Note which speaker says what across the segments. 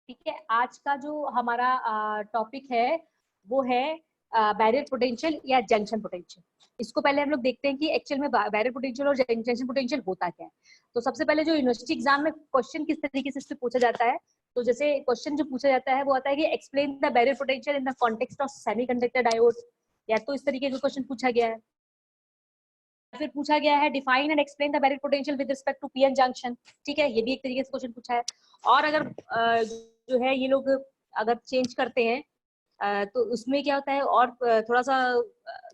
Speaker 1: ठीक है, आज का जो हमारा टॉपिक है वो है बैरियर पोटेंशियल या जंक्शन पोटेंशियल। इसको पहले हम लोग देखते हैं कि एक्चुअल में बैरियर पोटेंशियल और जंक्शन पोटेंशियल होता क्या है। तो सबसे पहले जो यूनिवर्सिटी एग्जाम में क्वेश्चन किस तरीके से इस पे पूछा जाता है, तो जैसे क्वेश्चन जो पूछा जाता है वो आता है कि explain the barrier potential in the context of semiconductor diode, या तो इस तरीके का क्वेश्चन पूछा गया है। फिर पूछा गया है define and explain the barrier potential with respect to PN junction. ठीक है, ये भी एक तरीके से क्वेश्चन पूछा है। और अगर जो है ये लोग अगर चेंज करते हैं तो उसमें क्या होता है और थोड़ा सा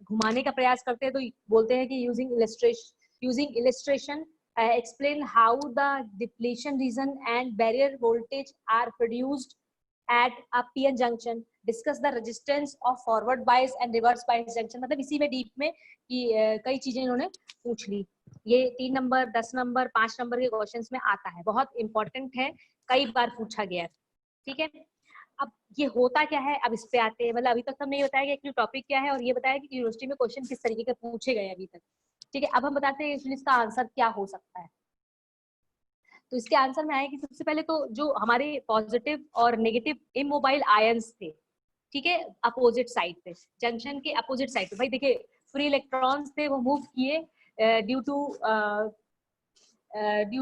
Speaker 1: घुमाने का प्रयास करते हैं तो बोलते हैं कि using illustration explain how the depletion region and barrier voltage are produced at a PN junction, discuss the resistance of forward bias and reverse bias junction। मतलब इसी में डीप में कि कई चीजें इन्होंने पूछ ली। ये 3 नंबर 10 नंबर 5 नंबर के क्वेश्चंस में आता है, बहुत इंपॉर्टेंट है, कई बार पूछा गया है। ठीक है, अब ये होता क्या है, अब इस पे आते हैं। मतलब अभी तक हमने ये बताया कि टॉपिक क्या है और ये बताया कि यूनिवर्सिटी में क्वेश्चन किस तरीके के पूछे गए अभी तक। ठीक है, अब हम बताते हैं इसका आंसर क्या हो सकता है। तो इसके आंसर में आया कि सबसे पहले तो जो हमारे पॉजिटिव और नेगेटिव इमोबाइल आयंस थे, ठीक है, अपोजिट साइड पे, जंक्शन के अपोजिट साइड पे, भाई देखिए फ्री इलेक्ट्रॉन्स थे वो मूव किए ड्यू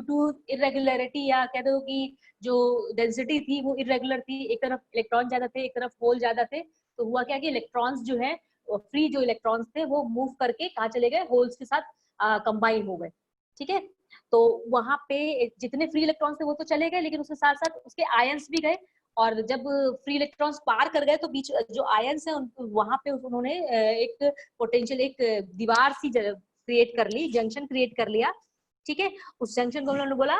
Speaker 1: टू इरेगुलरिटी, या कह दो कि जो डेंसिटी थी वो इरेगुलर थी, एक तरफ इलेक्ट्रॉन ज्यादा थे एक तरफ होल ज्यादा थे। तो हुआ क्या कि इलेक्ट्रॉन्स जो है फ्री जो इलेक्ट्रॉन्स थे वो मूव करके कहाँ चले गए, होल्स के साथ कंबाइन हो गए। ठीक है, तो वहां पे जितने फ्री इलेक्ट्रॉन्स थे वो तो चले गए, लेकिन उसके साथ साथ उसके आयंस भी गए। और जब फ्री इलेक्ट्रॉन्स पार कर गए तो बीच जो आयंस है वहां पे उन्होंने एक पोटेंशियल, एक दीवार सी क्रिएट कर ली, जंक्शन क्रिएट कर लिया। ठीक है, उस जंक्शन को उन्होंने बोला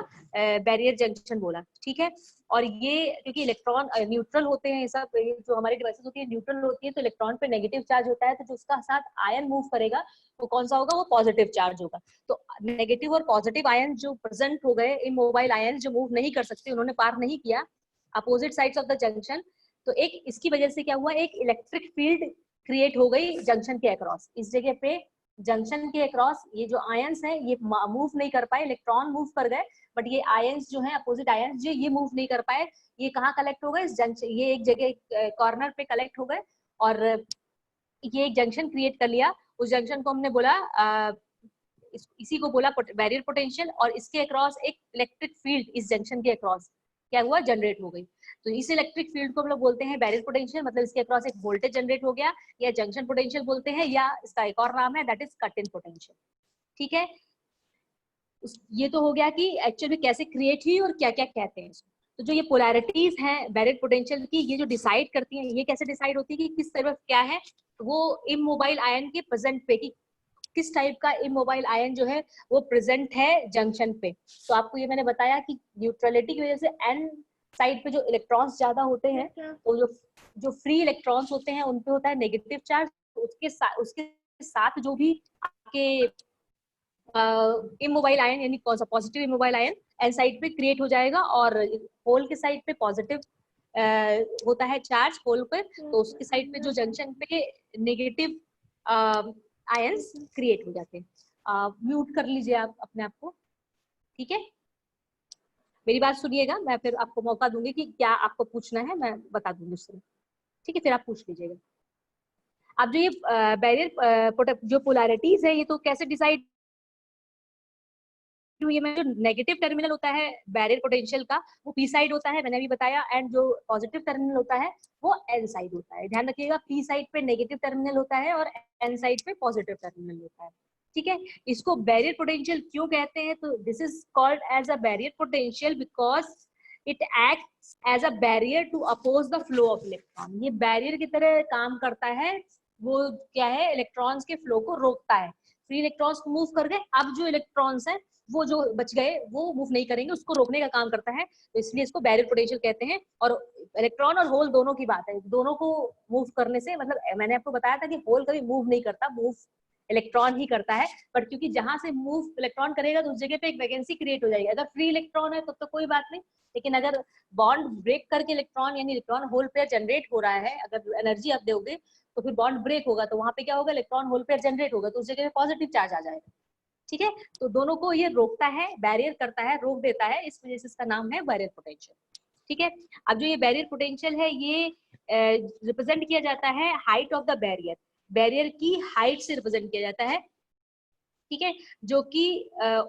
Speaker 1: बैरियर जंक्शन बोला। ठीक है, और ये क्योंकि इलेक्ट्रॉन न्यूट्रल होते हैं, सब जो हमारी डिवाइसेस होती है न्यूट्रल होती है, तो इलेक्ट्रॉन पे नेगेटिव चार्ज होता है, तो जो उसका साथ आयन मूव करेगा वो कौन सा होगा, वो पॉजिटिव चार्ज होगा। तो नेगेटिव और पॉजिटिव आयन जो प्रेजेंट हो गए, इमोबाइल आयन जो मूव नहीं कर सकते, उन्होंने पार नहीं किया opposite sides of the junction, तो एक इसकी वजह से क्या हुआ, एक इलेक्ट्रिक फील्ड क्रिएट हो गई जंक्शन के अक्रॉस। इस जगह पे जंक्शन के अक्रॉस ये जो आयंस हैं ये मूव नहीं कर पाए, इलेक्ट्रॉन मूव कर गए, बट ये आयंस जो है अपोजिट आयंस जो ये मूव नहीं कर पाए, ये कहाँ कलेक्ट हो गए, इस जंक्शन, ये एक जगह कॉर्नर पे कलेक्ट हो गए और ये एक जंक्शन क्रिएट कर लिया। उस जंक्शन को हमने बोला इसी को बोला बैरियर पोटेंशियल, और इसके अक्रॉस एक इलेक्ट्रिक फील्ड इस जंक्शन के अक्रॉस क्या हुआ, जनरेट हो गई। तो इस इलेक्ट्रिक फील्ड को हम लोग बोलते हैं बैरियर पोटेंशियल, मतलब इसके अक्रॉस एक वोल्टेज जनरेट हो गया, या जंक्शन पोटेंशियल बोलते हैं, या इसका एक और नाम है that is cut in potential. ठीक है, ये तो हो गया कि एक्चुअली कैसे क्रिएट हुई और क्या क्या कहते हैं इसको। तो जो ये पोलैरिटीज हैं बैरियर पोटेंशियल की, ये जो डिसाइड करती हैं, ये कैसे डिसाइड होती है कि किस तरफ क्या है, वो इमोबाइल आयन के प्रेजेंट पे, कि किस टाइप का इमोबाइल आयन जो है वो प्रेजेंट है जंक्शन पे। तो आपको ये मैंने बताया कि न्यूट्रलिटी की वजह से एन साइड पे जो इलेक्ट्रॉन्स ज्यादा होते हैं, तो जो फ्री इलेक्ट्रॉन्स होते हैं उन पे होता है नेगेटिव चार्ज, उसके साथ जो भी आपके इमोबाइल आयन, यानी कौन सा positive immobile ion N side पे क्रिएट हो जाएगा, और होल के साइड पे पॉजिटिव होता है चार्ज होल पे, तो उसके साइड पे जो जंक्शन पे नेगेटिव आयंस क्रिएट हो जाते हैं। म्यूट कर लीजिए आप अपने आप को। ठीक है, मेरी बात सुनिएगा, मैं फिर आपको मौका दूंगी कि क्या आपको पूछना है, मैं बता दूंगी उससे। ठीक है, फिर आप पूछ लीजिएगा। अब जो ये बैरियर जो पोलैरिटीज है, ये तो कैसे डिसाइड हुई है, जो नेगेटिव टर्मिनल होता है बैरियर पोटेंशियल का वो पी साइड होता है, मैंने अभी बताया, एंड जो पॉजिटिव टर्मिनल होता है वो एन साइड होता है। ध्यान रखिएगा, पी साइड पे नेगेटिव टर्मिनल होता है और एन साइड पे पॉजिटिव टर्मिनल होता है। ठीक है, इसको बैरियर पोटेंशियल क्यों कहते हैं, तो this is called as a barrier potential because it acts as a barrier to oppose the flow of electron. ये बैरियर की तरह काम करता है, वो क्या है, इलेक्ट्रॉन्स के फ्लो को रोकता है। फ्री इलेक्ट्रॉन्स मूव कर गए, अब जो इलेक्ट्रॉन्स हैं वो जो बच गए वो मूव नहीं करेंगे, उसको रोकने का काम करता है, तो इसलिए इसको बैरियर पोटेंशियल कहते हैं। और इलेक्ट्रॉन और होल दोनों की बात है, दोनों को मूव करने से, मतलब मैंने आपको बताया था कि होल कभी मूव नहीं करता, मूव इलेक्ट्रॉन ही करता है, बट क्योंकि जहां से मूव इलेक्ट्रॉन करेगा तो उस जगह पे एक वैकेंसी क्रिएट हो जाएगी। अगर फ्री इलेक्ट्रॉन है तो कोई बात नहीं, लेकिन अगर बॉन्ड ब्रेक करके इलेक्ट्रॉन, यानी इलेक्ट्रॉन होल पेयर जनरेट हो रहा है, अगर एनर्जी आप दोगे तो फिर बॉन्ड ब्रेक होगा, तो वहां पे क्या होगा, इलेक्ट्रॉन होल पेयर जनरेट होगा, तो उस जगह पे पॉजिटिव चार्ज आ जाएगा। ठीक है, तो दोनों को ये रोकता है, बैरियर करता है, रोक देता है, इस वजह से इसका नाम है बैरियर पोटेंशियल। ठीक है। अब जो ये बैरियर पोटेंशियल है ये रिप्रेजेंट किया जाता है height of the barrier, barrier की हाइट से रिप्रेजेंट किया जाता है, ठीक है, जो कि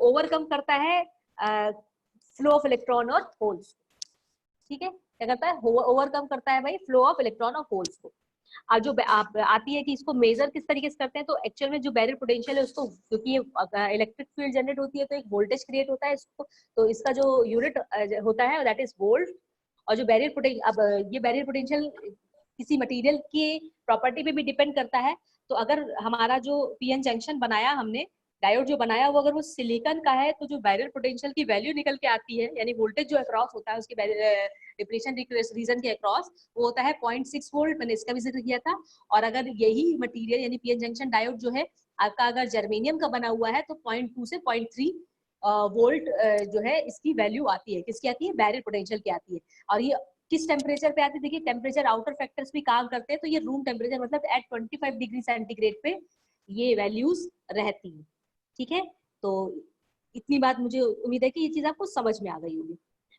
Speaker 1: ओवरकम करता है फ्लो ऑफ इलेक्ट्रॉन और होल्स, ठीक है, क्या करता है, ओवरकम करता है भाई फ्लो ऑफ इलेक्ट्रॉन और होल्स को। और जो आप आती है कि इसको मेजर किस तरीके से करते हैं, तो एक्चुअल में जो बैरियर पोटेंशियल है उसको, क्योंकि ये इलेक्ट्रिक फील्ड जनरेट होती है तो एक वोल्टेज क्रिएट होता है इसको, तो इसका जो यूनिट होता है दैट इज वोल्ट। और जो बैरियर पोटेंशियल, अब ये बैरियर पोटेंशियल किसी मटेरियल की प्रॉपर्टी पे भी डिपेंड करता है। तो अगर हमारा जो पीएन जंक्शन बनाया हमने, डायोड जो बनाया वो अगर वो सिलिकॉन का है, तो जो बैरियर पोटेंशियल की वैल्यू निकल के आती है, यानी वोल्टेज जो अक्रॉस होता है उसके डिप्लीशन रीजन के अक्रॉस, वो होता है 0.6 वोल्ट, मैंने इसका भी जिक्र किया था। और अगर यही मटेरियल यानी पीएन जंक्शन डायोड जो है आपका अगर जर्मेनियम का बना हुआ है, तो 0.2 से 0.3 वोल्ट जो है इसकी वैल्यू आती है, किसकी आती है, बैरियर पोटेंशियल की आती है। और ये किस टेम्परेचर पे आती है, देखिए टेम्परेचर आउटर फैक्टर्स भी काम करते हैं, तो ये रूम टेम्परेचर मतलब एट 25 डिग्री सेंटीग्रेड पे ये वैल्यूज रहती है, ठीक है। तो इतनी बात मुझे उम्मीद है कि ये चीज आपको समझ में आ गई होगी।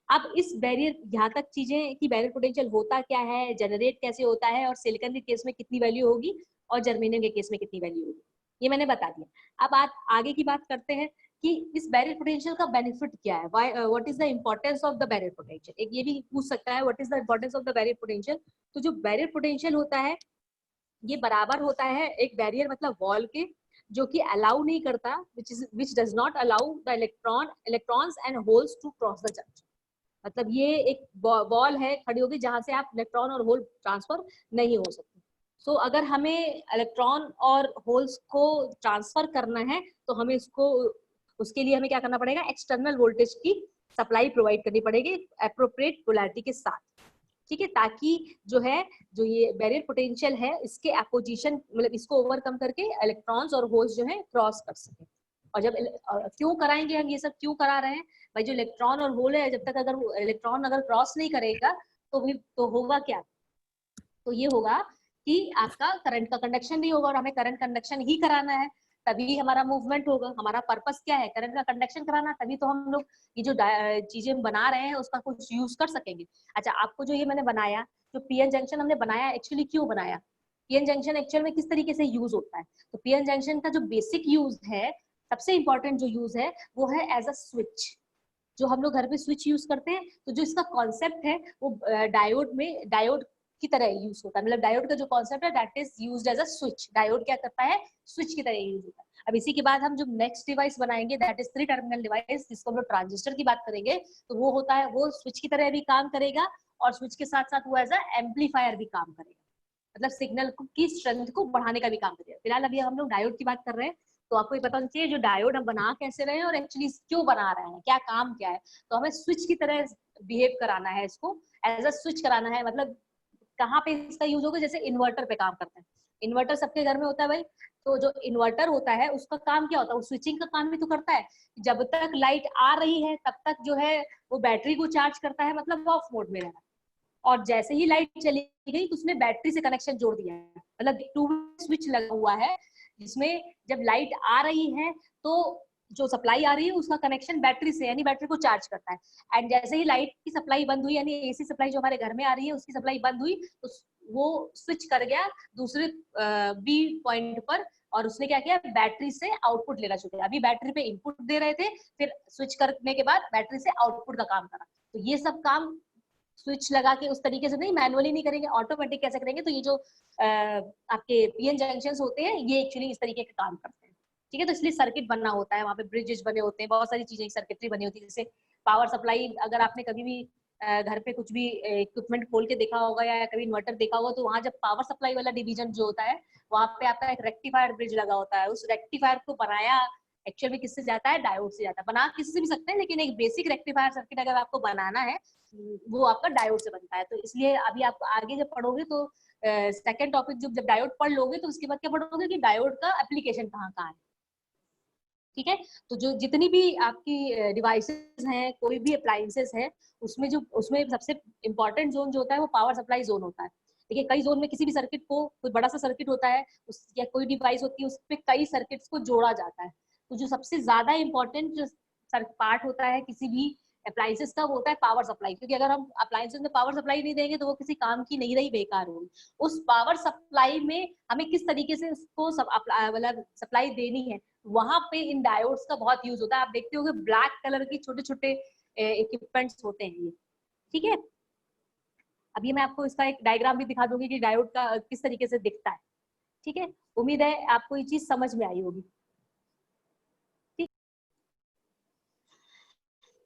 Speaker 1: अब इस बैरियर, यहाँ तक चीजें कि बैरियर पोटेंशियल होता क्या है, जनरेट कैसे होता है, और सिलिकॉन के केस में कितनी वैल्यू होगी और जर्मेनियम के केस में कितनी वैल्यू होगी, ये मैंने बता दिया। अब आप आगे की बात करते हैं कि इस बैरियर पोटेंशियल का बेनिफिट क्या है, what is the importance of the barrier potential. एक ये भी पूछ सकता है what is the importance of the barrier potential. तो जो बैरियर पोटेंशियल होता है ये बराबर होता है एक बैरियर मतलब वॉल के, जो कि अलाउ नहीं करता, which does not allow the electrons and holes to cross the junction। मतलब ये एक वॉल है खड़ी होगी जहां से आप इलेक्ट्रॉन और होल ट्रांसफर नहीं हो सकते। सो अगर हमें इलेक्ट्रॉन और होल्स को ट्रांसफर करना है तो हमें इसको, उसके लिए हमें क्या करना पड़ेगा, एक्सटर्नल वोल्टेज की सप्लाई प्रोवाइड करनी पड़ेगी एप्रोप्रिएट पोलैरिटी के साथ, ठीक है, ताकि जो है जो ये बैरियर पोटेंशियल है इसके अपोजिशन मतलब इसको ओवरकम करके इलेक्ट्रॉन्स और होल्स जो है क्रॉस कर सके। और जब क्यों कराएंगे हम ये सब, क्यों करा रहे हैं भाई, जो इलेक्ट्रॉन और होल है जब तक अगर इलेक्ट्रॉन अगर क्रॉस नहीं करेगा तो होगा क्या, तो ये होगा कि आपका करंट का कंडक्शन नहीं होगा, और हमें करंट कंडक्शन ही कराना है, तभी हमारा मूवमेंट होगा। हमारा पर्पस क्या है, करंट का कंडक्शन कराना, तभी तो हम लोग ये जो चीजें बना रहे हैं उसका कुछ यूज कर सकेंगे। अच्छा, आपको जो ये मैंने बनाया, जो पीएन जंक्शन हमने बनाया, एक्चुअली क्यों बनाया, पीएन जंक्शन एक्चुअल में किस तरीके से यूज होता है, तो पीएन जंक्शन का जो बेसिक यूज है, सबसे इंपॉर्टेंट जो यूज है वो है एज अ स्विच। जो हम लोग घर पे स्विच यूज करते हैं, तो जो इसका कॉन्सेप्ट है वो डायोड की तरह यूज होता है, मतलब डायोड का जो कॉन्सेप्ट है that is used as a switch. Diode क्या करता है, स्विच की तरह यूज होता है। अब इसी के बाद हम जो नेक्स्ट डिवाइस बनाएंगे दैट इज 3 टर्मिनल डिवाइस, जिसको हम लोग ट्रांजिस्टर की बात करेंगे, तो वो होता है, वो स्विच की तरह भी काम करेगा और स्विच के साथ साथ वो एज अ एम्पलीफायर भी काम करेगा, मतलब सिग्नल की स्ट्रेंथ को बढ़ाने का भी काम करेगा। फिलहाल अभी हम लोग डायोड की बात कर रहे हैं, तो आपको ये पता होना चाहिए जो डायोड हम बना कैसे रहे हैं और एक्चुअली क्यों बना रहे हैं, क्या काम क्या है। तो हमें स्विच की तरह बिहेव कराना है, इसको एज अ स्विच कराना है। मतलब कहाँ पे इसका यूज होगा, जैसे इन्वर्टर पे काम करता है, इन्वर्टर सबके घर में होता है भाई, तो जो इन्वर्टर होता है उसका काम क्या होता है, वो स्विचिंग का काम भी तो करता है। जब तक लाइट आ रही है तब तक जो है वो बैटरी को चार्ज करता है, मतलब ऑफ मोड में रहना, और जैसे ही लाइट चली गई तो उसने बैटरी से कनेक्शन जोड़ दिया है, मतलब टू वे स्विच लगा हुआ है, जिसमें जब लाइट आ रही है तो जो सप्लाई आ रही है उसका कनेक्शन बैटरी से, यानी बैटरी को चार्ज करता है। एंड जैसे ही लाइट की सप्लाई बंद हुई, यानी एसी सप्लाई जो हमारे घर में आ रही है उसकी सप्लाई बंद हुई, तो वो स्विच कर गया दूसरे बी पॉइंट पर, और उसने क्या किया, बैटरी से आउटपुट लेना शुरू किया। अभी बैटरी पे इनपुट दे रहे थे, फिर स्विच करने के बाद बैटरी से आउटपुट का काम करा। तो ये सब काम स्विच लगा के उस तरीके से नहीं, मैनुअली नहीं करेंगे, ऑटोमेटिक कैसे करेंगे। तो ये जो आपके पीएन जंक्शंस होते हैं ये एक्चुअली इस तरीके का काम करते हैं, ठीक है। तो इसलिए सर्किट बनना होता है, वहाँ पे ब्रिजेस बने होते हैं, बहुत सारी चीजें सर्किटरी बनी होती है। जैसे पावर सप्लाई, अगर आपने कभी भी घर पे कुछ भी इक्विपमेंट खोल के देखा होगा या कभी इन्वर्टर देखा होगा, तो वहाँ जब पावर सप्लाई वाला डिवीजन जो होता है वहाँ पे आपका एक रेक्टिफायर ब्रिज लगा होता है। उस रेक्टिफायर को बनाया एक्चुअल में किससे जाता है, डायोड से जाता है। बना किसी से भी सकते हैं, लेकिन एक बेसिक रेक्टिफायर सर्किट अगर आपको बनाना है वो आपका डायोड से बनता है। तो इसलिए अभी आप आगे जब पढ़ोगे तो सेकंड टॉपिक जब डायोड पढ़ लोगे तो उसके बाद क्या पढ़ोगे कि डायोड का एप्लीकेशन कहाँ कहाँ है, ठीक है। तो जो जितनी भी आपकी डिवाइसेस हैं, कोई भी अप्लायंसेस है, उसमें सबसे इंपॉर्टेंट जोन जो होता है वो पावर सप्लाई जोन होता है। देखिए कई जोन में किसी भी सर्किट को, कोई बड़ा सा सर्किट होता है या कोई डिवाइस होती है, उस पर कई सर्किट्स को जोड़ा जाता है। तो जो सबसे ज्यादा इंपॉर्टेंट जो पार्ट होता है किसी भी अप्लायंसेस का वो होता है पावर सप्लाई, क्योंकि अगर हम अप्लायंसेस में पावर सप्लाई नहीं देंगे तो वो किसी काम की नहीं रही, बेकार होगी। उस पावर सप्लाई में हमें किस तरीके से उसको मतलब सप्लाई देनी है, वहां पे इन डायोड्स का बहुत यूज होता है। आप देखते होंगे ब्लैक कलर के छोटे छोटे इक्विपमेंट्स होते हैं ये, ठीक है। अभी मैं आपको इसका एक डायग्राम भी दिखा दूंगी कि डायोड का किस तरीके से दिखता है, ठीक है। उम्मीद है आपको ये चीज समझ में आई होगी,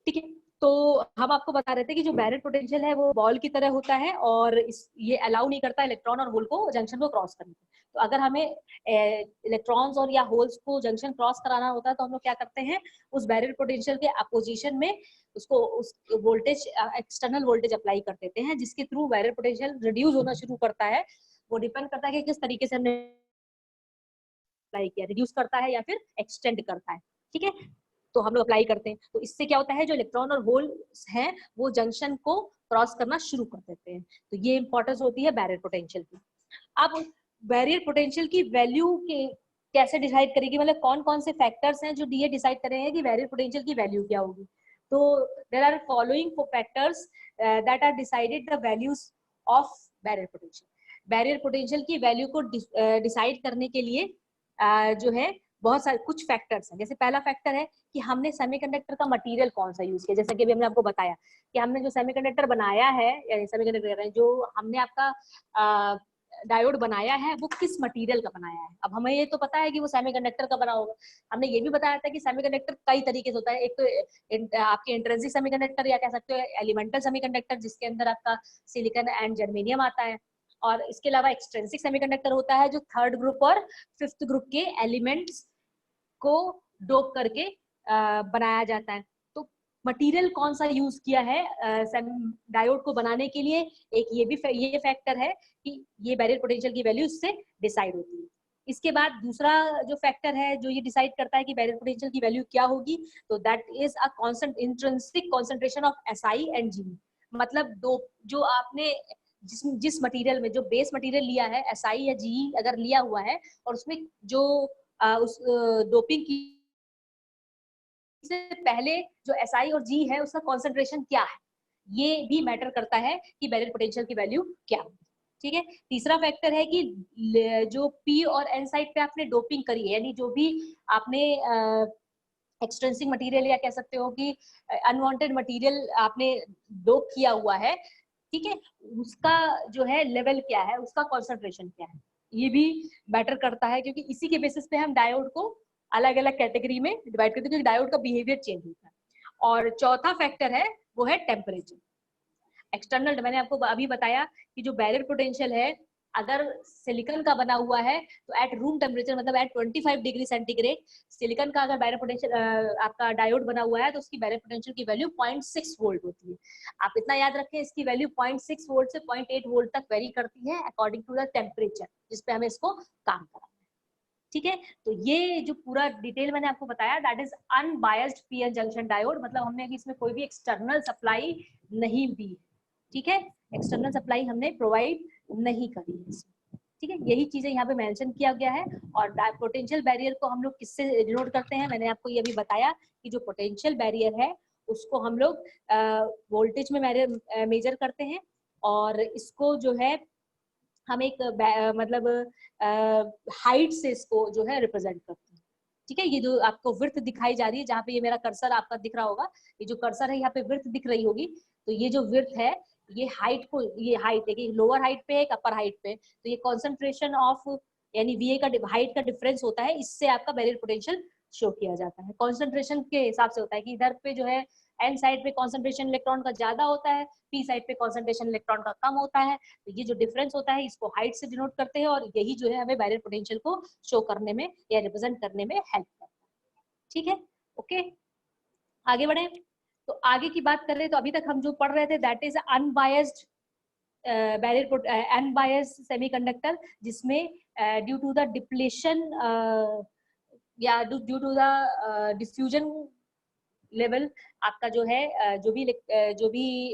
Speaker 1: ठीक है। तो हम आपको बता रहे थे कि जो बैरियर पोटेंशियल है वो बॉल की तरह होता है, और ये अलाउ नहीं करता इलेक्ट्रॉन और होल को जंक्शन को क्रॉस करने। तो अगर हमें इलेक्ट्रॉन्स और या होल्स को जंक्शन क्रॉस कराना होता है तो हम लोग क्या करते हैं, उस बैरियर पोटेंशियल के अपोजिशन में उसको उस वोल्टेज, एक्सटर्नल वोल्टेज अप्लाई कर देते हैं, जिसके थ्रू बैरियर पोटेंशियल रिड्यूस होना शुरू करता है। वो डिपेंड करता है कि किस तरीके से हमने अप्लाई किया, रिड्यूस करता है या फिर एक्सटेंड करता है, ठीक है। तो हम लोग अप्लाई करते हैं, तो इससे क्या होता है, जो इलेक्ट्रॉन और होल हैं वो जंक्शन को क्रॉस करना शुरू कर देते हैं। तो ये इंपॉर्टेंस होती है बैरियर पोटेंशियल की। अब बैरियर पोटेंशियल की वैल्यू के कैसे डिसाइड करेगी, मतलब कौन कौन से फैक्टर्स हैं जो ये डिसाइड करेंगे कि बैरियर पोटेंशियल की वैल्यू क्या होगी। तो there are following factors that are decided the values of barrier potential. Barrier potential की वैल्यू को डिसाइड करने के लिए जो है बहुत सारे कुछ फैक्टर्स हैं। जैसे पहला फैक्टर है कि हमने सेमीकंडक्टर का मटेरियल कौन सा यूज किया, जैसे कि अभी हमने आपको बताया कि हमने जो सेमीकंडक्टर बनाया है, या सेमीकंडक्टर जो हमने आपका डायोड बनाया है वो किस मटेरियल का बनाया है। अब हमें ये तो पता है कि वो सेमीकंडक्टर का बना होगा। हमने ये भी बताया था कि सेमीकंडक्टर कई तरीके से होता है, एक तो आपके इंट्रिंसिक सेमीकंडक्टर या कह सकते हो एलिमेंटल सेमीकंडक्टर, जिसके अंदर आपका सिलिकॉन एंड जर्मेनियम आता है, और इसके अलावा एक्सट्रिंसिक सेमीकंडक्टर होता है जो थर्ड ग्रुप और फिफ्थ ग्रुप के एलिमेंट्स को डोप करके बनाया जाता है। तो मटेरियल कौन सा यूज किया है डायोड को बनाने के लिए, एक ये फैक्टर है कि ये बैरियर पोटेंशियल की वैल्यू इससे डिसाइड होती है। इसके बाद दूसरा जो फैक्टर है जो ये डिसाइड करता है कि बैरियर पोटेंशियल की वैल्यू क्या होगी, तो that is a constant intrinsic concentration of SI and G। मतलब दो जो आपने जिस मटेरियल में जो बेस मटेरियल लिया है SI या Ge अगर लिया हुआ है, और उसमें जो उस डोपिंग की से पहले जो SI और G है उसका कॉन्सेंट्रेशन क्या है, ये भी मैटर करता है कि बैरियर पोटेंशियल की वैल्यू क्या है, ठीक है। तीसरा फैक्टर है कि जो P और N साइड पे आपने डोपिंग करी है, यानी जो भी आपने एक्सट्रिंसिक मटेरियल या कह सकते हो कि अनवांटेड मटेरियल आपने डोप किया हुआ है, ठीक है, उसका जो है लेवल क्या है, उसका कॉन्सेंट्रेशन क्या है, ये भी मैटर करता है, क्योंकि इसी के बेसिस पे हम डायोड को अलग अलग कैटेगरी में डिवाइड करते हैं, क्योंकि डायोड का बिहेवियर चेंज होता है। और चौथा फैक्टर है वो है टेम्परेचर। एक्सटर्नल, मैंने आपको अभी बताया कि जो बैरियर पोटेंशियल है अगर सिलिकॉन का बना हुआ है तो एट रूम टेम्परेचर, मतलब एट 25 डिग्री सेंटीग्रेड सिलिकॉन का अगर बैरियर पोटेंशियल आपका डायोड बना हुआ है तो उसकी बैरियर पोटेंशियल की वैल्यू 0.6 वोल्ट होती है। आप इतना याद रखें, इसकी वैल्यू 0.6 वोल्ट से 0.8 वोल्ट तक वेरी करती है अकॉर्डिंग टू द टेम्परेचर जिसपे हमें इसको काम करना है, ठीक है। तो ये जो पूरा डिटेल मैंने आपको बताया that is unbiased PN junction diode, मतलब हमने इसमें कोई भी एक्सटर्नल सप्लाई नहीं दी, ठीक है, एक्सटर्नल सप्लाई हमने प्रोवाइड नहीं करी है, ठीक है। यही चीजें यहाँ पे मेंशन किया गया है। और पोटेंशियल बैरियर को हम लोग किससे डिनोट करते हैं, मैंने आपको ये भी बताया कि जो पोटेंशियल बैरियर है उसको हम लोग वोल्टेज में मेजर करते हैं, और इसको जो है हम एक मतलब हाइट से इसको जो है रिप्रेजेंट करते हैं, ठीक है। ये जो आपको विड्थ दिखाई जा रही है, जहाँ पे ये मेरा कर्सर आपका दिख रहा होगा, ये जो कर्सर है यहाँ पे विड्थ दिख रही होगी, तो ये जो विड्थ है ये हाइट को, ये हाइट है कि लोअर हाइट पे है एक अपर हाइट पे, तो ये कॉन्सेंट्रेशन ऑफ यानी VA का हाइट का डिफरेंस होता है, इससे आपका बैरियर पोटेंशियल शो किया जाता है। कॉन्सेंट्रेशन के हिसाब से होता है कि इधर पे जो है एन साइड पे कॉन्सेंट्रेशन इलेक्ट्रॉन का ज्यादा होता है, P साइड पे कॉन्सेंट्रेशन इलेक्ट्रॉन का कम होता है, तो ये जो डिफरेंस होता है इसको हाइट से डिनोट करते हैं, और यही जो है हमें बैरियर पोटेंशियल को शो करने में या रिप्रेजेंट करने में हेल्प करता है, ठीक है। ओके, आगे बढ़े। तो आगे की बात कर रहे हैं, तो अभी तक हम जो पढ़ रहे थे that is unbiased barrier unbiased semiconductor, जिसमें ड्यू टू द डिप्लेशन या due to the diffusion level आपका जो है जो भी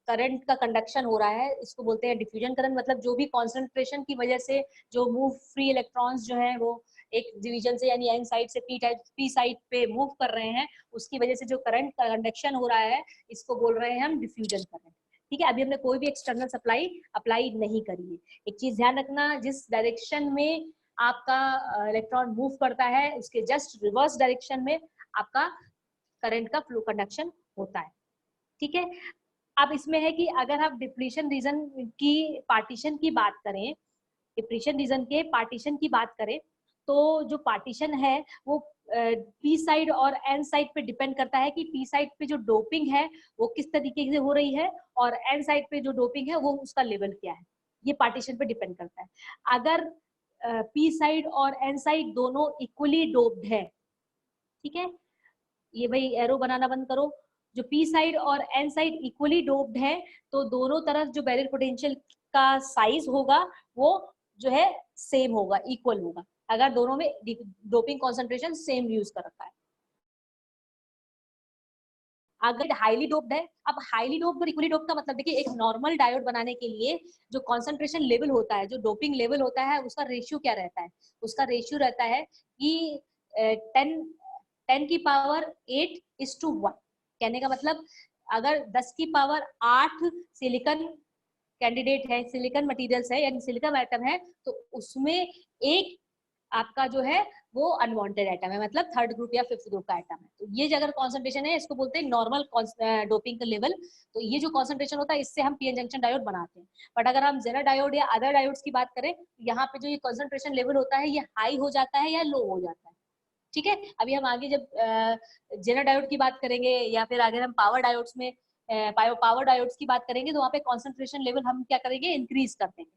Speaker 1: करंट का कंडक्शन हो रहा है इसको बोलते हैं डिफ्यूजन करंट, मतलब जो भी कॉन्सेंट्रेशन की वजह से जो मूव फ्री इलेक्ट्रॉन्स जो है वो एक डिवीजन से यानी एन साइड से पी साइड पे मूव कर रहे हैं, उसकी वजह से जो करंट कंडक्शन हो रहा है इसको बोल रहे हैं हम डिफ्यूजन करंट। ठीक है, अभी हमने कोई भी एक्सटर्नल सप्लाई अप्लाई नहीं करी है। एक चीज ध्यान रखना, जिस डायरेक्शन में आपका इलेक्ट्रॉन मूव करता है उसके जस्ट रिवर्स डायरेक्शन में आपका करंट का फ्लो कंडक्शन होता है। ठीक है, अब इसमें है कि अगर आप डिप्लीशन रीजन की पार्टीशन की बात करें, डिप्लीशन रीजन के पार्टीशन की बात करें, तो जो पार्टीशन है वो पी साइड और एन साइड पे डिपेंड करता है कि पी साइड पे जो डोपिंग है वो किस तरीके से हो रही है और एन साइड पे जो डोपिंग है वो उसका लेवल क्या है, ये पार्टीशन पे डिपेंड करता है। अगर पी साइड और एन साइड दोनों इक्वली डोप्ड है, ठीक है, ये भाई एरो बनाना बंद करो, जो पी साइड और एन साइड इक्वली डोप्ड है तो दोनों तरफ जो बैरियर पोटेंशियल का साइज होगा वो जो है सेम होगा, इक्वल होगा, अगर दोनों में डोपिंग कॉन्सेंट्रेशन सेम यूज कर रखा है। अगर हाईली डोप्ड है, अब हाईली डोप्ड और इक्वली डोप्ड का मतलब देखिए, एक नॉर्मल डायोड बनाने के लिए जो कॉन्सेंट्रेशन लेवल होता है, जो डोपिंग लेवल होता है, उसका रेशियो क्या रहता है, उसका रेशियो रहता है कि 10 की पावर 8:1। कहने का मतलब अगर 10 की पावर 8 सिलिकॉन कैंडिडेट है, सिलिकॉन मटेरियल्स है यानी सिलिकॉन एटम है, तो उसमें एक आपका जो है वो अनवांटेड एटम है, मतलब थर्ड ग्रुप या फिफ्थ ग्रुप का एटम है। तो ये जो अगर कॉन्सेंट्रेशन है इसको बोलते हैं नॉर्मल डोपिंग का लेवल। तो ये जो कॉन्सेंट्रेशन होता है इससे हम पीएन जंक्शन डायोड बनाते हैं। बट अगर हम जेना डायोड या अदर डायोड्स की बात करें, यहाँ पे जो ये कॉन्सेंट्रेशन लेवल होता है ये हाई हो जाता है या लो हो जाता है। ठीक है, अभी हम आगे जब जेना डायोड की बात करेंगे या फिर अगर हम पावर डायोड्स में पावर डायोड्स की बात करेंगे तो वहाँ पे कॉन्सेंट्रेशन लेवल हम क्या करेंगे, इंक्रीज कर देंगे।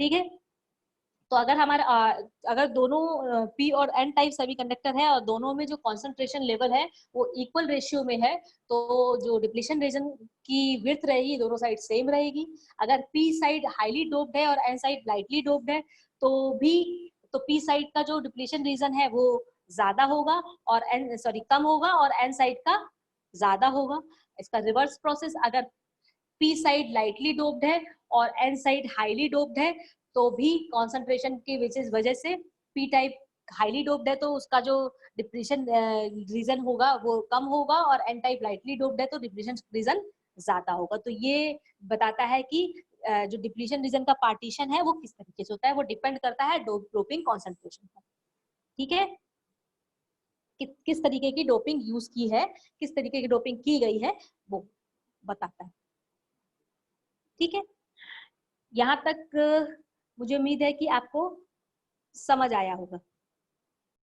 Speaker 1: ठीक है, तो अगर हमारा अगर दोनों पी और एन टाइप सेमीकंडक्टर है और दोनों में जो कॉन्सेंट्रेशन लेवल है वो इक्वल रेशियो में है, तो जो डिप्लीशन रीजन की विड्थ रहेगी दोनों साइड सेम रहेगी। अगर पी साइड हाईली डोप्ड है और एन साइड लाइटली डोप्ड है तो भी, तो पी साइड का जो डिप्लीशन रीजन है वो ज्यादा होगा और एन सॉरी कम होगा और एन साइड का ज्यादा होगा। इसका रिवर्स प्रोसेस, अगर पी साइड लाइटली डोप्ड है और एन साइड हाईली डोप्ड है तो भी कॉन्सेंट्रेशन की वजह से पी टाइप हाईली डोप्ड है तो उसका जो डिप्लीशन रीजन होगा वो कम होगा और एन टाइप लाइटली डोप्ड है तो डिप्लीशन रीजन ज्यादा होगा। तो ये बताता है कि जो डिप्लीशन रीजन का पार्टीशन है वो किस तरीके से होता है, वो डिपेंड करता है डोपिंग कॉन्सेंट्रेशन पर। ठीक है, किस तरीके की डोपिंग यूज की है, किस तरीके की डोपिंग की गई है वो बताता है। ठीक है, यहाँ तक मुझे उम्मीद है कि आपको समझ आया होगा।